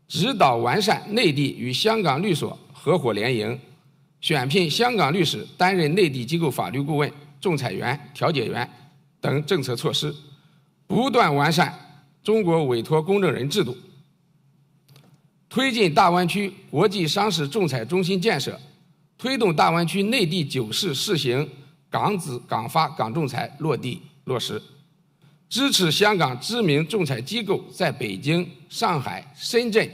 指导完善内地与香港律所合伙联营，选聘香港律师担任内地机构法律顾问、仲裁员、调解员等政策措施，不断完善中国委托公证人制度，推进大湾区国际商事仲裁中心建设，推动大湾区内地9市试行港子港发港仲裁落地落实，支持香港知名仲裁机构在北京、上海、深圳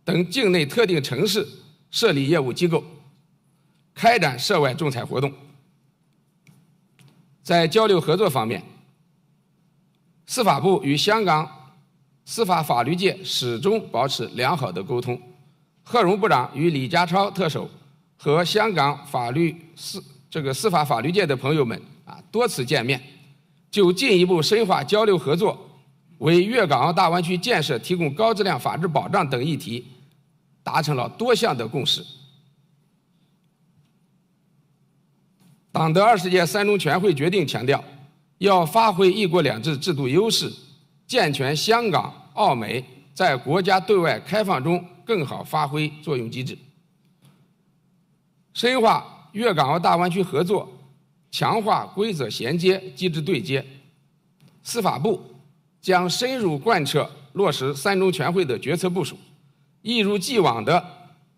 等境内特定城市设立业务机构，开展涉外仲裁活动。在交流合作方面，司法部与香港司法法律界始终保持良好的沟通。贺荣部长与李家超特首和香港司法法律界的朋友们多次见面，就进一步深化交流合作，为粤港澳大湾区建设提供高质量法治保障等议题达成了多项的共识。党的20届三中全会决定强调，要发挥一国两制制度优势，健全香港、澳美在国家对外开放中更好发挥作用机制，深化粤港澳大湾区合作，强化规则衔接、机制对接。司法部将深入贯彻落实三中全会的决策部署，一如既往地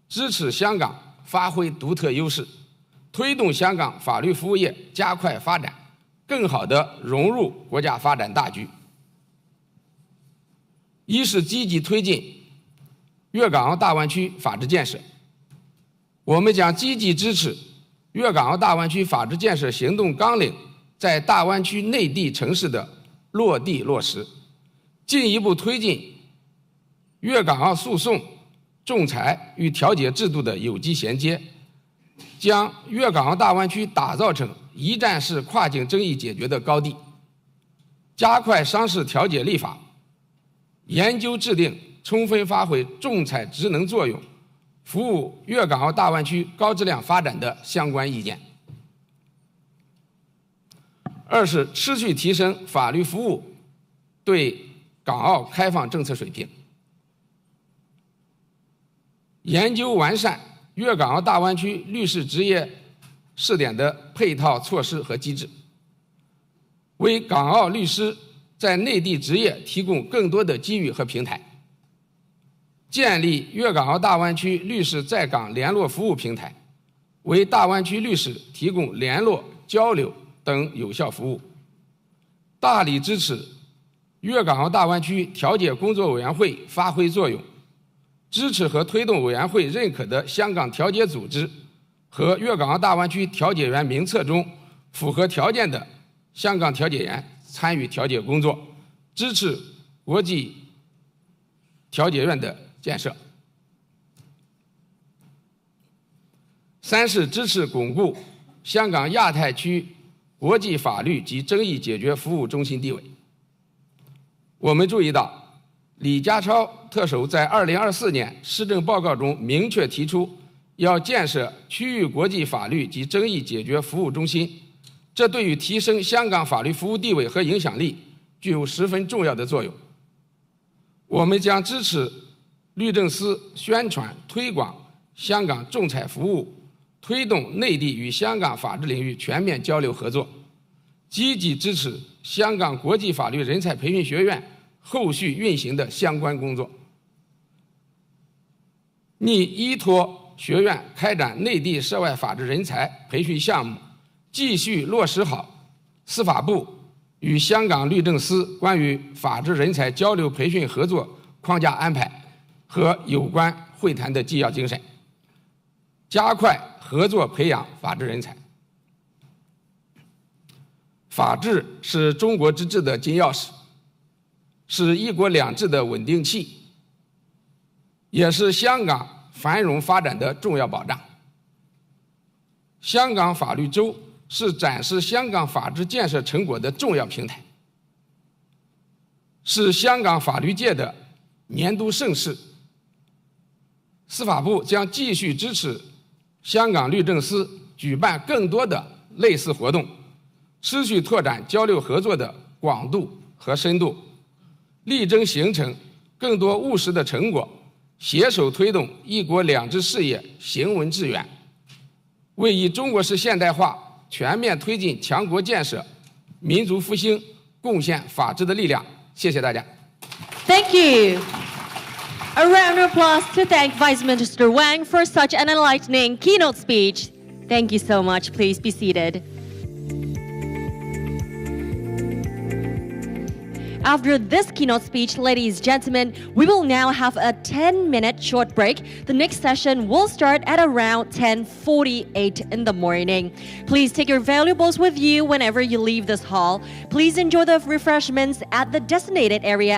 支持香港发挥独特优势，推动香港法律服务业加快发展，更好地融入国家发展大局。一是积极推进粤港澳大湾区法治建设，我们将积极支持粤港澳大湾区法治建设行动纲领在大湾区内地城市的落地落实，进一步推进粤港澳诉讼、仲裁与调解制度的有机衔接，将粤港澳大湾区打造成一站式跨境争议解决的高地，加快商事调解立法，研究制定充分发挥仲裁职能作用，服务粤港澳大湾区高质量发展的相关意见。二是持续提升法律服务对港澳开放政策水平，研究完善粤港澳大湾区律师职业试点的配套措施和机制，为港澳律师在内地执业提供更多的机遇和平台，建立粤港澳大湾区律师在港联络服务平台，为大湾区律师提供联络、交流等有效服务，大力支持粤港澳大湾区调解工作委员会发挥作用，支持和推动委员会认可的香港调解组织和粤港澳大湾区调解员名册中符合条件的香港调解员参与调解工作，支持国际调解院的建设。三是支持巩固香港亚太区国际法律及争议解决服务中心地位。我们注意到，李家超特首在2024年施政报告中明确提出，要建设区域国际法律及争议解决服务中心，这对于提升香港法律服务地位和影响力具有十分重要的作用。我们将支持律政司宣传推广香港仲裁服务，推动内地与香港法治领域全面交流合作，积极支持香港国际法律人才培训学院后续运行的相关工作，拟依托学院开展内地涉外法治人才培训项目，继续落实好司法部与香港律政司关于法治人才交流培训合作框架安排和有关会谈的纪要精神，加快合作培养法治人才。法治是中国之治的金钥匙，是一国两制的稳定器，也是香港繁荣发展的重要保障。香港法律周是展示香港法治建设成果的重要平台，是香港法律界的年度盛事。司法部将继续支持香港律政司举办更多的类似活动，持续拓展交流合作的广度和深度，力争形成更多务实的成果，携手推动一国两制事业行稳致远，为以中国式现代化全面推进强国建设、民族复兴贡献法治的力量。谢谢大家。Thank you. A round of applause to thank Vice Minister Wang for such an enlightening keynote speech. Thank you so much. Please be seated. After this keynote speech, ladies and gentlemen, we will now have a 10-minute short break. The next session will start at around 10:48 in the morning. Please take your valuables with you whenever you leave this hall. Please enjoy the refreshments at the designated area